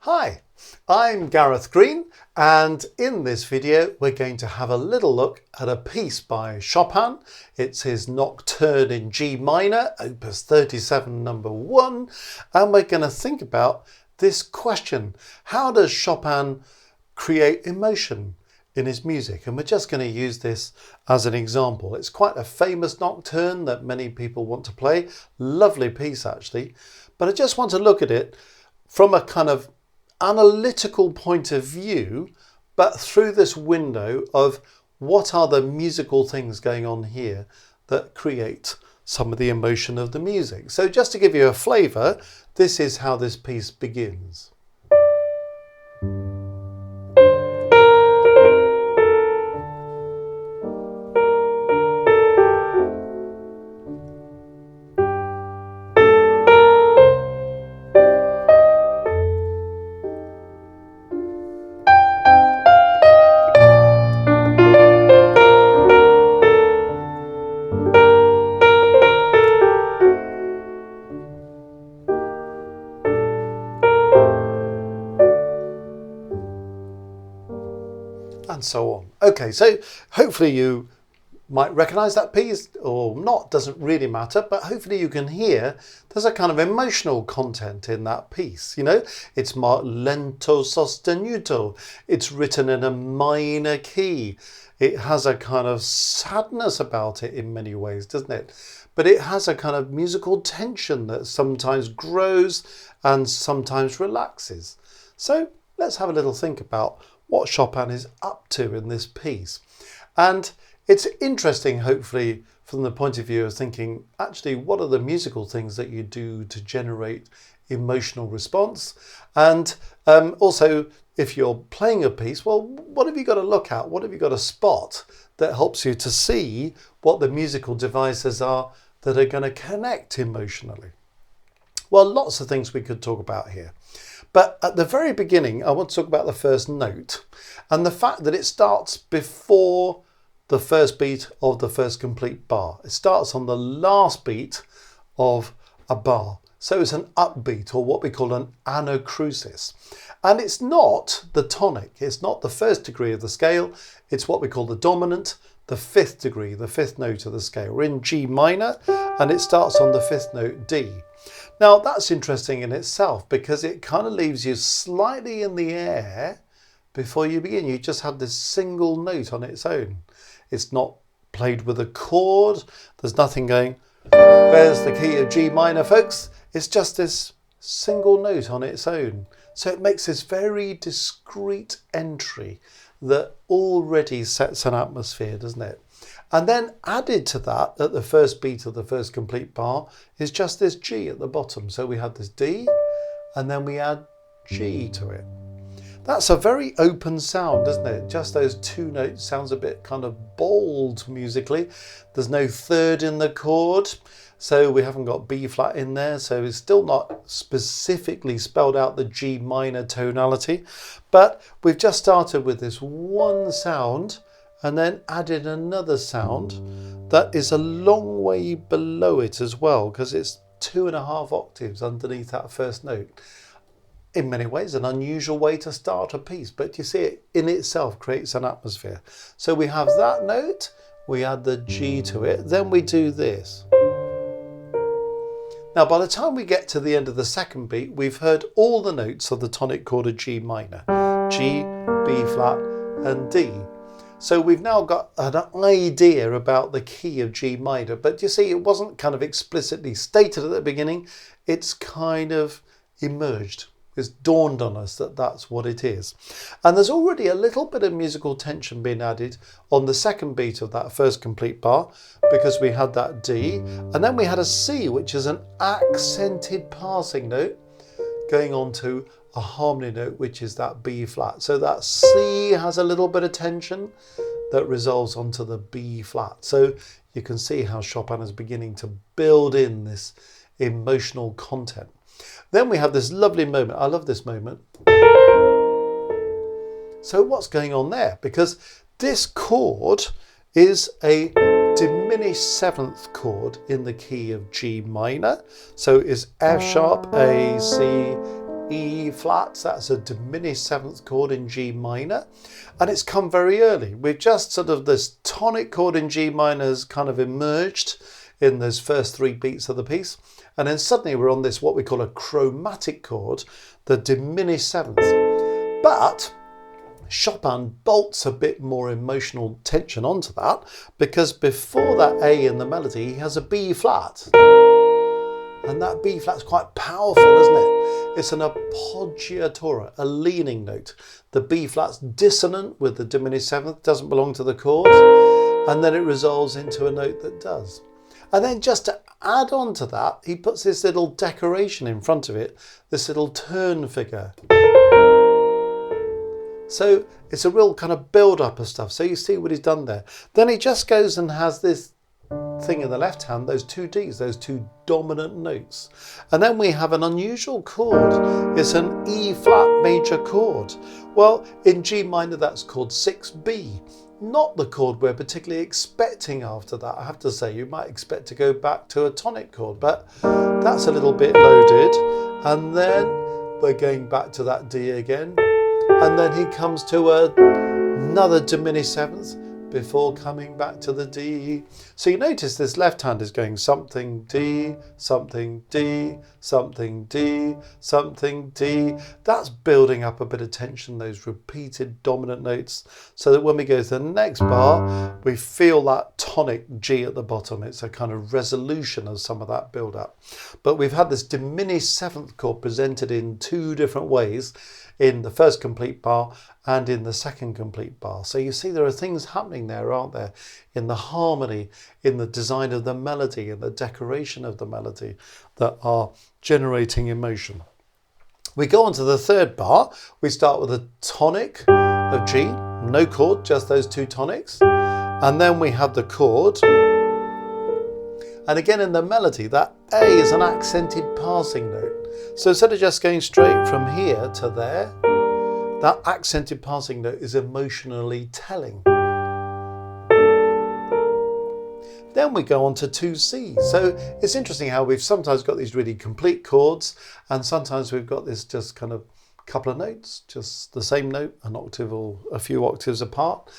Hi, I'm Gareth Green, and in this video we're going to have a little look at a piece by Chopin. It's his Nocturne in G minor, opus 37 number 1, and we're going to think about this question: how does Chopin create emotion in his music? And we're just going to use this as an example. It's quite a famous nocturne that many people want to play. Lovely piece actually, but I just want to look at it from a kind of analytical point of view, but through this window of what are the musical things going on here that create some of the emotion of the music. So just to give you a flavour, this is how this piece begins. And so on. Okay, so hopefully you might recognize that piece or not, doesn't really matter, but hopefully you can hear there's a kind of emotional content in that piece. You know, it's more lento sostenuto, it's written in a minor key, it has a kind of sadness about it in many ways, doesn't it? But it has a kind of musical tension that sometimes grows and sometimes relaxes. So let's have a little think about what Chopin is up to in this piece. And it's interesting, hopefully, from the point of view of thinking, actually, what are the musical things that you do to generate emotional response? And also, if you're playing a piece, well, what have you got to look at? What have you got to spot that helps you to see what the musical devices are that are going to connect emotionally? Well, lots of things we could talk about here. But at the very beginning, I want to talk about the first note and the fact that it starts before the first beat of the first complete bar. It starts on the last beat of a bar. So it's an upbeat, or what we call an anacrusis. And it's not the tonic. It's not the first degree of the scale. It's what we call the dominant, the fifth degree, the fifth note of the scale. We're in G minor and it starts on the fifth note D. Now that's interesting in itself because it kind of leaves you slightly in the air before you begin. You just have this single note on its own. It's not played with a chord. There's nothing going, where's the key of G minor, folks? It's just this single note on its own. So it makes this very discreet entry that already sets an atmosphere, doesn't it? And then added to that, at the first beat of the first complete bar, is just this G at the bottom. So we have this D, and then we add G to it. That's a very open sound, isn't it? Just those two notes sounds a bit kind of bold musically. There's no third in the chord, so we haven't got B flat in there. So it's still not specifically spelled out the G minor tonality, but we've just started with this one sound and then added another sound that is a long way below it as well, because it's 2.5 octaves underneath that first note. In many ways, an unusual way to start a piece, but you see it in itself creates an atmosphere. So we have that note, we add the G to it, then we do this. Now, by the time we get to the end of the second beat, we've heard all the notes of the tonic chord of G minor, G, B flat, and D. So we've now got an idea about the key of G minor, but you see it wasn't kind of explicitly stated at the beginning, it's kind of emerged. It's dawned on us that that's what it is. And there's already a little bit of musical tension being added on the second beat of that first complete bar, because we had that D, and then we had a C, which is an accented passing note going on to a harmony note, which is that B flat. So that C has a little bit of tension that resolves onto the B flat. So you can see how Chopin is beginning to build in this emotional content. Then we have this lovely moment. I love this moment. So what's going on there? Because this chord is a diminished seventh chord in the key of G minor. So it's F sharp, A, C, E flat, that's a diminished 7th chord in G minor, and it's come very early. We've just sort of, this tonic chord in G minor has kind of emerged in those first 3 beats of the piece, and then suddenly we're on this what we call a chromatic chord, the diminished 7th. But Chopin bolts a bit more emotional tension onto that, because before that A in the melody he has a B flat. And that B flat's quite powerful, isn't it? It's an appoggiatura, a leaning note. The B flat's dissonant with the diminished 7th, doesn't belong to the chord, and then it resolves into a note that does. And then just to add on to that, he puts this little decoration in front of it, this little turn figure. So it's a real kind of build up of stuff. So you see what he's done there. Then he just goes and has this thing in the left hand, those 2 Ds, those 2 dominant notes. And then we have an unusual chord. It's an E flat major chord. Well, in G minor that's called 6B. Not the chord we're particularly expecting after that. I have to say, you might expect to go back to a tonic chord, but that's a little bit loaded. And then we're going back to that D again. And then he comes to another diminished 7th before coming back to the D. So you notice this left hand is going something D, something D, something D, something D. That's building up a bit of tension, those repeated dominant notes, so that when we go to the next bar, we feel that tonic G at the bottom. It's a kind of resolution of some of that build up. But we've had this diminished 7th chord presented in 2 different ways, in the first complete bar and in the second complete bar. So you see there are things happening there, aren't there? In the harmony, in the design of the melody, in the decoration of the melody, that are generating emotion. We go on to the 3rd bar. We start with a tonic of G, no chord, just those 2 tonics. And then we have the chord. And again in the melody, that A is an accented passing note. So instead of just going straight from here to there, that accented passing note is emotionally telling. Then we go on to 2 Cs. So it's interesting how we've sometimes got these really complete chords, and sometimes we've got this just kind of couple of notes, just the same note, an octave or a few octaves apart.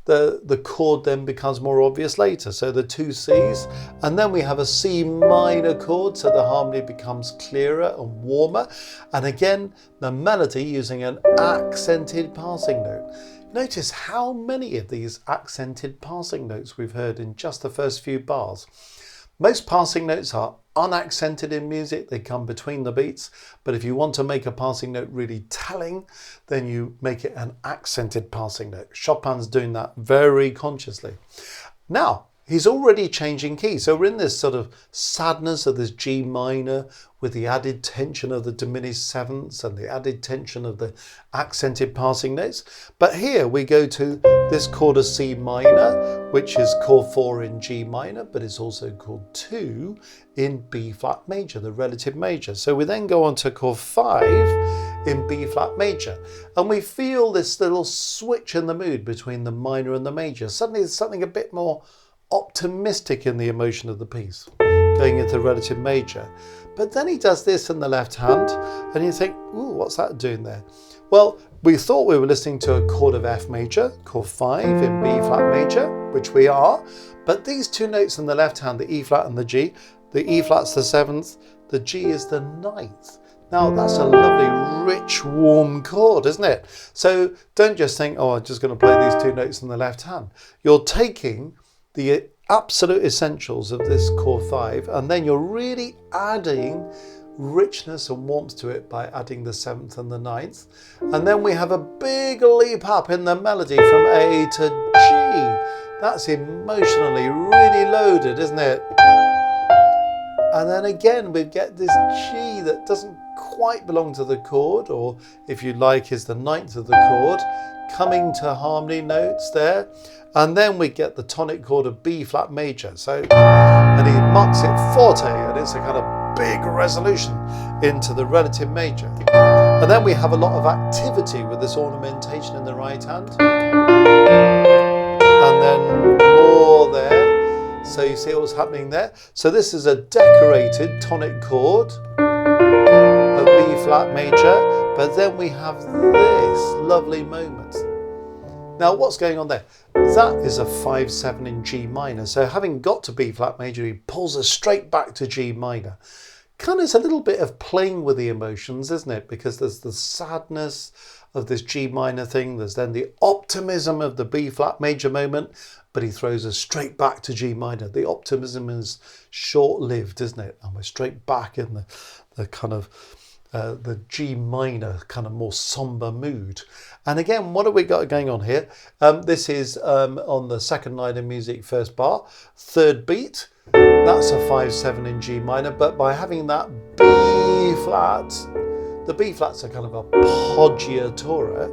The chord then becomes more obvious later. So the 2 Cs, and then we have a C minor chord, so the harmony becomes clearer and warmer. And again, the melody using an accented passing note. Notice how many of these accented passing notes we've heard in just the first few bars. Most passing notes are unaccented in music, they come between the beats, but if you want to make a passing note really telling, then you make it an accented passing note. Chopin's doing that very consciously. Now, he's already changing key, so we're in this sort of sadness of this G minor with the added tension of the diminished 7ths and the added tension of the accented passing notes. But here we go to this chord of C minor, which is chord 4 in G minor, but it's also chord 2 in B flat major, the relative major. So we then go on to chord 5 in B flat major, and we feel this little switch in the mood between the minor and the major. Suddenly there's something a bit more optimistic in the emotion of the piece, going into relative major. But then he does this in the left hand, and you think, ooh, what's that doing there? Well, we thought we were listening to a chord of F major, chord 5 in B flat major, which we are, but these 2 notes in the left hand, the E flat and the G, the E flat's the 7th, the G is the 9th. Now that's a lovely, rich, warm chord, isn't it? So don't just think, oh, I'm just going to play these 2 notes in the left hand. You're taking the absolute essentials of this chord 5, and then you're really adding richness and warmth to it by adding the 7th and the 9th. And then we have a big leap up in the melody from A to G. That's emotionally really loaded, isn't it? And then again we get this G that doesn't quite belong to the chord, or if you like is the 9th of the chord, coming to harmony notes there. And then we get the tonic chord of B flat major. So, and he marks it forte, and it's a kind of big resolution into the relative major. And then we have a lot of activity with this ornamentation in the right hand. And then more there. So you see what's happening there. So this is a decorated tonic chord of B flat major, but then we have this lovely moment. Now what's going on there? That is a 5-7 in G minor. So having got to B flat major, he pulls us straight back to G minor. Kind of is a little bit of playing with the emotions, isn't it? Because there's the sadness of this G minor thing. There's then the optimism of the B flat major moment, but he throws us straight back to G minor. The optimism is short-lived, isn't it? And we're straight back in the kind of the G minor kind of more somber mood. And again, what have we got going on here? This is on the second line of music, first bar, third beat. That's a 5-7 in G minor, but by having that B flat, the B flat's a kind of a poggiatura,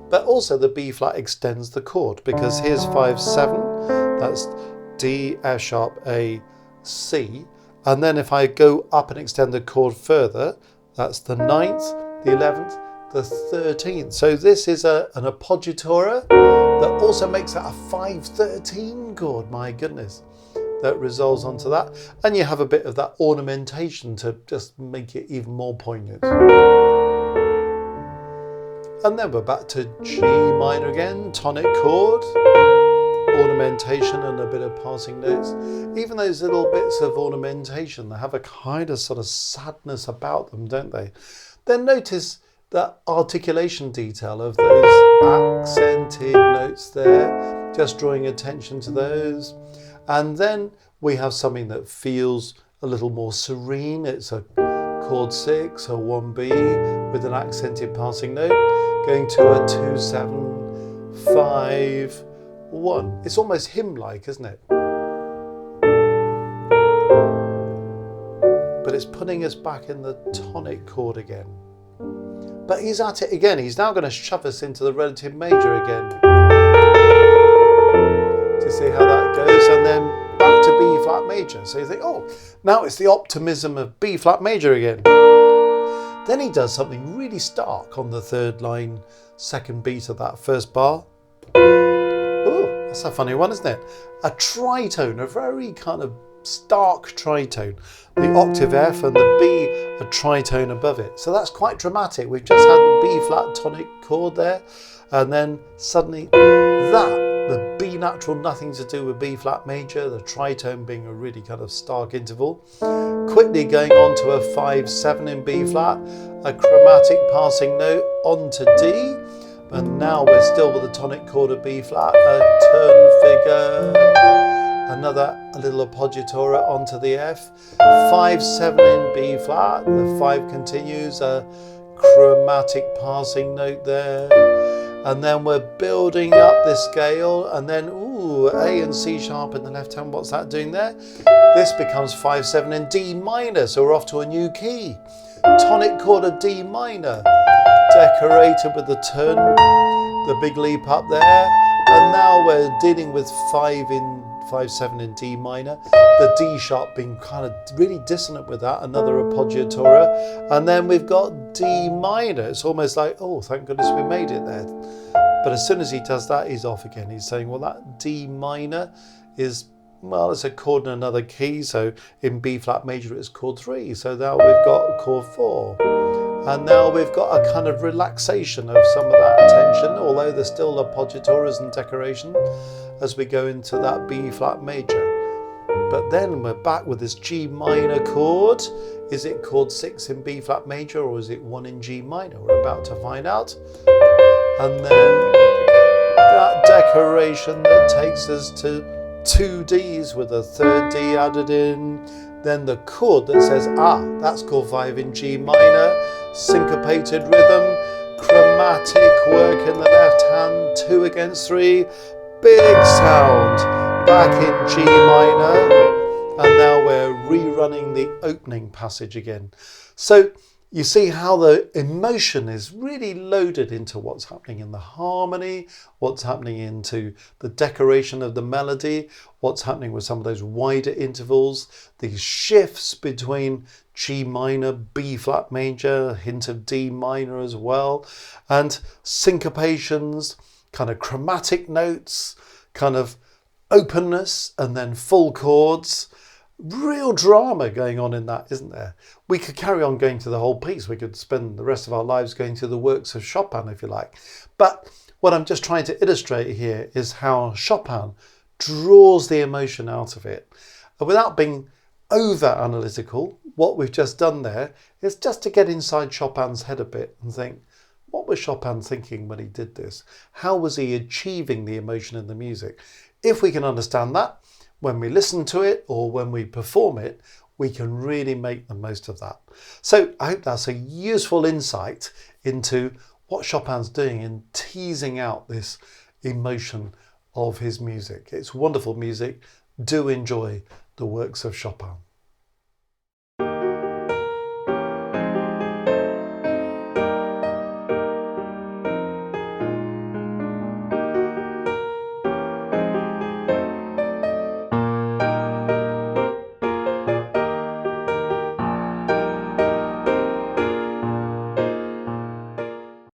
but also the B flat extends the chord, because here's 5-7, that's D, F sharp, A, C, and then if I go up and extend the chord further, that's the 9th, the 11th, the 13th. So this is an appoggiatura that also makes that a 5-13 chord, my goodness, that resolves onto that. And you have a bit of that ornamentation to just make it even more poignant. And then we're back to G minor again, tonic chord, ornamentation and a bit of passing notes. Even those little bits of ornamentation, they have a kind of sort of sadness about them, don't they? Then notice that articulation detail of those accented notes there, just drawing attention to those. And then we have something that feels a little more serene. It's a chord 6, a 1B with an accented passing note, going to a 2-7, 5, 1. It's almost hymn-like, isn't it? But it's putting us back in the tonic chord again. But he's at it again. He's now going to shove us into the relative major again. To see how that goes, and then back to B flat major. So you think, oh, now it's the optimism of B flat major again. Then he does something really stark on the third line, second beat of that first bar. Oh, that's a funny one, isn't it? A tritone, a very kind of stark tritone. The octave F and the B, a tritone above it. So that's quite dramatic. We've just had the B flat tonic chord there, and then suddenly the B natural, nothing to do with B flat major, the tritone being a really kind of stark interval. Quickly going on to a 5-7 in B flat, a chromatic passing note onto D, and now we're still with the tonic chord of B flat, a turn figure, a little appoggiatura onto the F, 5-7 in B flat, the 5 continues, a chromatic passing note there. And then we're building up this scale, and then A and C sharp in the left hand. What's that doing there? This becomes 5-7 in D minor, so we're off to a new key. Tonic chord of D minor, decorated with the turn, the big leap up there, and now we're dealing with 5-7 in D minor, the D sharp being kind of really dissonant with that, another appoggiatura, and then we've got D minor. It's almost like, oh, thank goodness we made it there. But as soon as he does that, he's off again. He's saying, well, that D minor is, well, it's a chord in another key, so in B flat major it's chord 3, so now we've got chord 4. And now we've got a kind of relaxation of some of that tension, although there's still appoggiaturas and decoration as we go into that B flat major. But then we're back with this G minor chord. Is it chord 6 in B flat major, or is it 1 in G minor? We're about to find out. And then that decoration that takes us to 2 Ds with a third D added in. Then the chord that says, that's chord 5 in G minor, syncopated rhythm, chromatic work in the left hand, 2 against 3, big sound, back in G minor, and now we're rerunning the opening passage again. So you see how the emotion is really loaded into what's happening in the harmony, what's happening into the decoration of the melody, what's happening with some of those wider intervals, these shifts between G minor, B flat major, a hint of D minor as well, and syncopations, kind of chromatic notes, kind of openness, and then full chords. Real drama going on in that, isn't there? We could carry on going to the whole piece. We could spend the rest of our lives going to the works of Chopin, if you like. But what I'm just trying to illustrate here is how Chopin draws the emotion out of it. And without being over analytical, what we've just done there is just to get inside Chopin's head a bit and think, what was Chopin thinking when he did this? How was he achieving the emotion in the music? If we can understand that, when we listen to it or when we perform it, we can really make the most of that. So I hope that's a useful insight into what Chopin's doing in teasing out this emotion of his music. It's wonderful music. Do enjoy the works of Chopin.